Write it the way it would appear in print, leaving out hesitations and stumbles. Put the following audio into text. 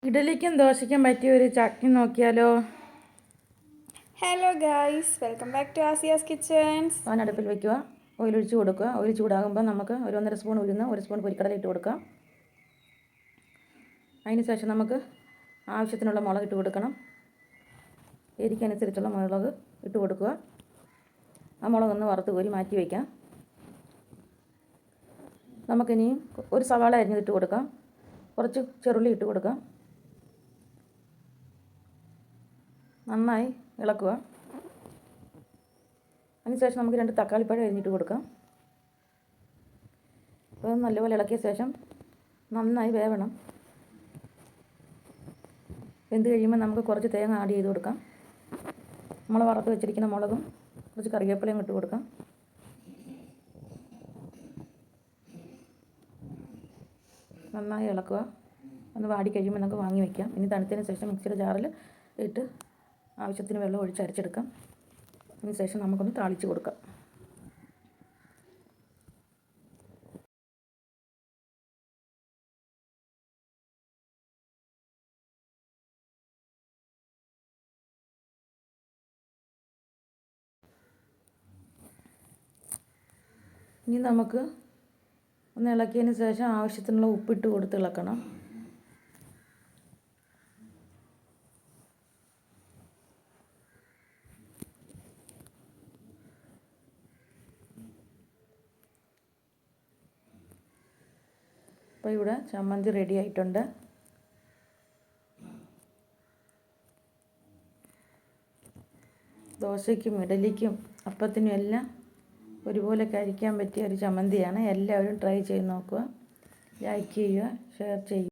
ഇഡലിക്കും ദോശയ്ക്കും പറ്റിയ ഒരു ചട്നി നോക്കിയാലോ? Hello guys, welcome back to Asiya's kitchens. Pan അടുപ്പിൽ വയ്ക്കുക, ഓയിലൊഴിച്ച് കൊടുക്കുക. ഓയിൽ ചൂടാകുമ്പോൾ നമുക്ക് 1 സ്പൂൺ ഉഴുന്ന്, 1 സ്പൂൺ പൊരിക്കടല ഇട്ട് കൊടുക്കാം. അതിന് ശേഷം നമുക്ക് ആവശ്യത്തിനുള്ള മുളക് ഇട്ട് കൊടുക്കണം. എരിക്കനുസരിച്ചുള്ള മുളക് ഇട്ട് കൊടുക്കുക. ആ മുളകൊന്ന് വറുത്ത് കോരി മാറ്റി വയ്ക്കാം. നമുക്കിനിയും ഒരു സവാള അരിഞ്ഞിട്ട് കൊടുക്കാം. കുറച്ച് ചെറുള്ളി ഇട്ട് കൊടുക്കാം. നന്നായി ഇളക്കുക. അതിനുശേഷം നമുക്ക് 2 തക്കാളിപ്പഴം അരിഞ്ഞിട്ട് കൊടുക്കാം. അപ്പോൾ നല്ലപോലെ ഇളക്കിയ ശേഷം നന്നായി വേവണം. വെന്ത് കഴിയുമ്പോൾ നമുക്ക് കുറച്ച് തേങ്ങ ആഡ് ചെയ്ത് കൊടുക്കാം. നമ്മൾ വറുത്ത് വെച്ചിരിക്കുന്ന മുളകും കുറച്ച് കറിവേപ്പിലയും ഇട്ട് കൊടുക്കാം. നന്നായി ഇളക്കുക. ഒന്ന് വാടി കഴിയുമ്പോൾ നമുക്ക് വാങ്ങി വയ്ക്കാം. ഇനി തണുത്തതിന് ശേഷം മിക്സിയുടെ ജാറിൽ ഇട്ട് ആവശ്യത്തിന് വെള്ളം ഒഴിച്ച് അരച്ചെടുക്കാം. അതിന് ശേഷം നമുക്കൊന്ന് താളിച്ച് കൊടുക്കാം. ഇനി നമുക്ക് ഒന്ന് ഇളക്കിയതിന് ശേഷം ആവശ്യത്തിനുള്ള ഉപ്പിട്ട് കൊടുത്ത് ഇളക്കണം. അപ്പോൾ ഇവിടെ ചമ്മന്തി റെഡി ആയിട്ടുണ്ട്. ദോശയ്ക്കും ഇഡലിക്കും അപ്പത്തിനും എല്ലാം ഒരുപോലെ കഴിക്കാൻ പറ്റിയ ഒരു ചമ്മന്തിയാണ്. എല്ലാവരും ട്രൈ ചെയ്ത് നോക്കുക. ലൈക്ക് ചെയ്യുക, ഷെയർ ചെയ്യുക.